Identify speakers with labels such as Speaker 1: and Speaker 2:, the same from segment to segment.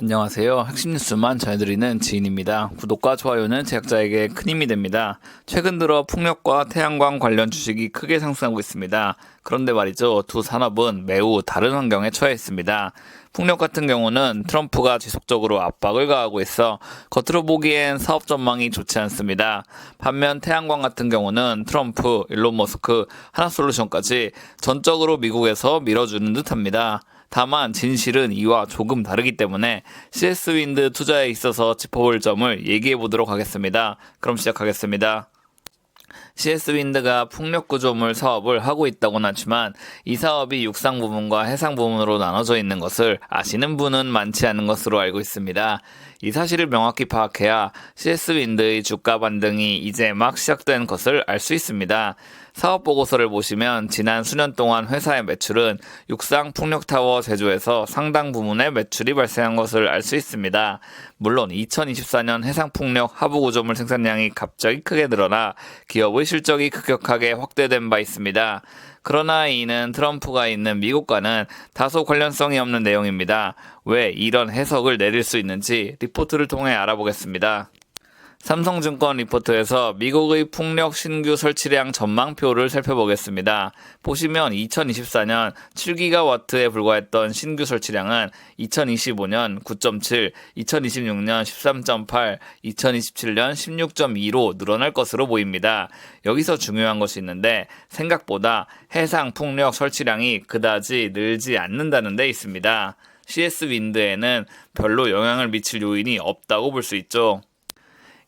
Speaker 1: 안녕하세요. 핵심 뉴스만 전해드리는 지인입니다. 구독과 좋아요는 제작자에게 큰 힘이 됩니다. 최근 들어 풍력과 태양광 관련 주식이 크게 상승하고 있습니다. 그런데 말이죠. 두 산업은 매우 다른 환경에 처해 있습니다. 풍력 같은 경우는 트럼프가 지속적으로 압박을 가하고 있어 겉으로 보기엔 사업 전망이 좋지 않습니다. 반면 태양광 같은 경우는 트럼프, 일론 머스크, 하나솔루션까지 전적으로 미국에서 밀어주는 듯합니다. 다만 진실은 이와 조금 다르기 때문에 CS윈드 투자에 있어서 짚어볼 점을 얘기해 보도록 하겠습니다. 그럼 시작하겠습니다. CS윈드가 풍력구조물 사업을 하고 있다고는 하지만 이 사업이 육상 부문과 해상 부문으로 나눠져 있는 것을 아시는 분은 많지 않은 것으로 알고 있습니다. 이 사실을 명확히 파악해야 CS윈드의 주가 반등이 이제 막 시작된 것을 알 수 있습니다. 사업 보고서를 보시면 지난 수년 동안 회사의 매출은 육상 풍력타워 제조에서 상당 부문의 매출이 발생한 것을 알 수 있습니다. 물론 2024년 해상풍력 하부구조물 생산량이 갑자기 크게 늘어나 기업의 실적이 급격하게 확대된 바 있습니다. 그러나 이는 트럼프가 있는 미국과는 다소 관련성이 없는 내용입니다. 왜 이런 해석을 내릴 수 있는지 리포트를 통해 알아보겠습니다. 삼성증권 리포트에서 미국의 풍력 신규 설치량 전망표를 살펴보겠습니다. 보시면 2024년 7기가와트에 불과했던 신규 설치량은 2025년 9.7, 2026년 13.8, 2027년 16.2로 늘어날 것으로 보입니다. 여기서 중요한 것이 있는데 생각보다 해상 풍력 설치량이 그다지 늘지 않는다는 데 있습니다. CS윈드에는 별로 영향을 미칠 요인이 없다고 볼 수 있죠.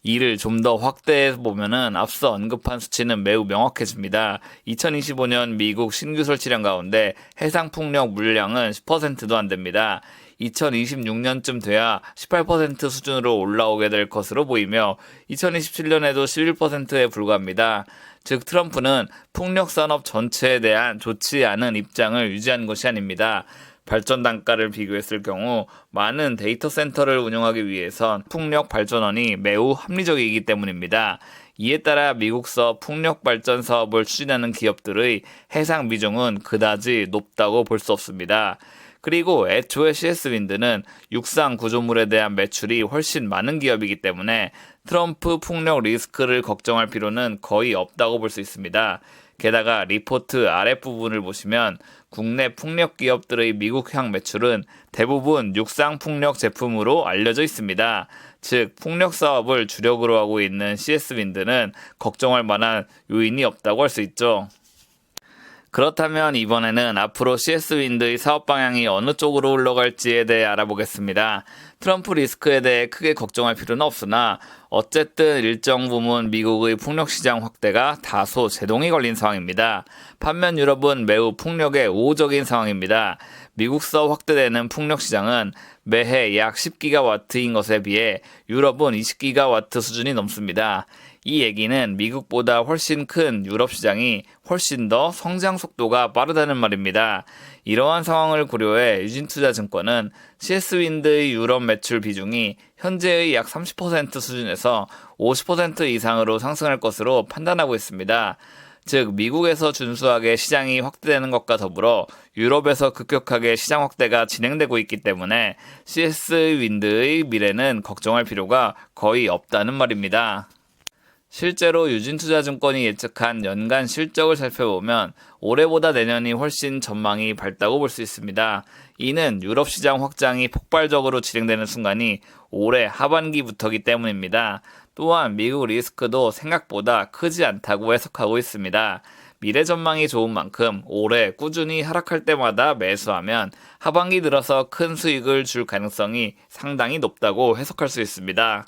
Speaker 1: 이를 좀 더 확대해 보면은 앞서 언급한 수치는 매우 명확해집니다. 2025년 미국 신규 설치량 가운데 해상 풍력 물량은 10%도 안 됩니다. 2026년쯤 돼야 18% 수준으로 올라오게 될 것으로 보이며 2027년에도 11%에 불과합니다. 즉 트럼프는 풍력 산업 전체에 대한 좋지 않은 입장을 유지한 것이 아닙니다. 발전 단가를 비교했을 경우 많은 데이터 센터를 운영하기 위해선 풍력 발전원이 매우 합리적이기 때문입니다. 이에 따라 미국서 풍력 발전 사업을 추진하는 기업들의 해상 비중은 그다지 높다고 볼 수 없습니다. 그리고 애초에 CS윈드는 육상 구조물에 대한 매출이 훨씬 많은 기업이기 때문에 트럼프 풍력 리스크를 걱정할 필요는 거의 없다고 볼 수 있습니다. 게다가 리포트 아랫부분을 보시면 국내 풍력 기업들의 미국향 매출은 대부분 육상 풍력 제품으로 알려져 있습니다. 즉 풍력 사업을 주력으로 하고 있는 CS윈드는 걱정할 만한 요인이 없다고 할 수 있죠. 그렇다면 이번에는 앞으로 CS윈드의 사업 방향이 어느 쪽으로 흘러갈지에 대해 알아보겠습니다. 트럼프 리스크에 대해 크게 걱정할 필요는 없으나 어쨌든 일정 부분 미국의 풍력 시장 확대가 다소 제동이 걸린 상황입니다. 반면 유럽은 매우 풍력에 우호적인 상황입니다. 미국서 확대되는 풍력 시장은 매해 약 10기가와트인 것에 비해 유럽은 20기가와트 수준이 넘습니다. 이 얘기는 미국보다 훨씬 큰 유럽 시장이 훨씬 더 성장 속도가 빠르다는 말입니다. 이러한 상황을 고려해 유진투자증권은 CS윈드의 유럽 매출 비중이 현재의 약 30% 수준에서 50% 이상으로 상승할 것으로 판단하고 있습니다. 즉 미국에서 준수하게 시장이 확대되는 것과 더불어 유럽에서 급격하게 시장 확대가 진행되고 있기 때문에 CS윈드의 미래는 걱정할 필요가 거의 없다는 말입니다. 실제로 유진투자증권이 예측한 연간 실적을 살펴보면 올해보다 내년이 훨씬 전망이 밝다고 볼 수 있습니다. 이는 유럽 시장 확장이 폭발적으로 진행되는 순간이 올해 하반기부터기 때문입니다. 또한 미국 리스크도 생각보다 크지 않다고 해석하고 있습니다. 미래 전망이 좋은 만큼 올해 꾸준히 하락할 때마다 매수하면 하반기 들어서 큰 수익을 줄 가능성이 상당히 높다고 해석할 수 있습니다.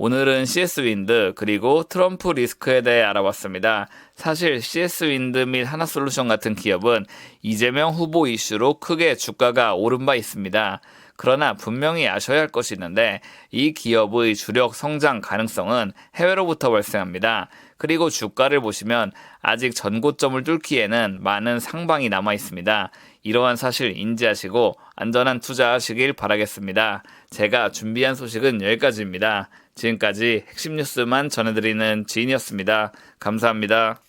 Speaker 1: 오늘은 CS윈드 그리고 트럼프 리스크에 대해 알아봤습니다. 사실 CS윈드 및 하나솔루션 같은 기업은 이재명 후보 이슈로 크게 주가가 오른 바 있습니다. 그러나 분명히 아셔야 할 것이 있는데 이 기업의 주력 성장 가능성은 해외로부터 발생합니다. 그리고 주가를 보시면 아직 전고점을 뚫기에는 많은 상방이 남아 있습니다. 이러한 사실 인지하시고 안전한 투자하시길 바라겠습니다. 제가 준비한 소식은 여기까지입니다. 지금까지 핵심 뉴스만 전해드리는 지인이었습니다. 감사합니다.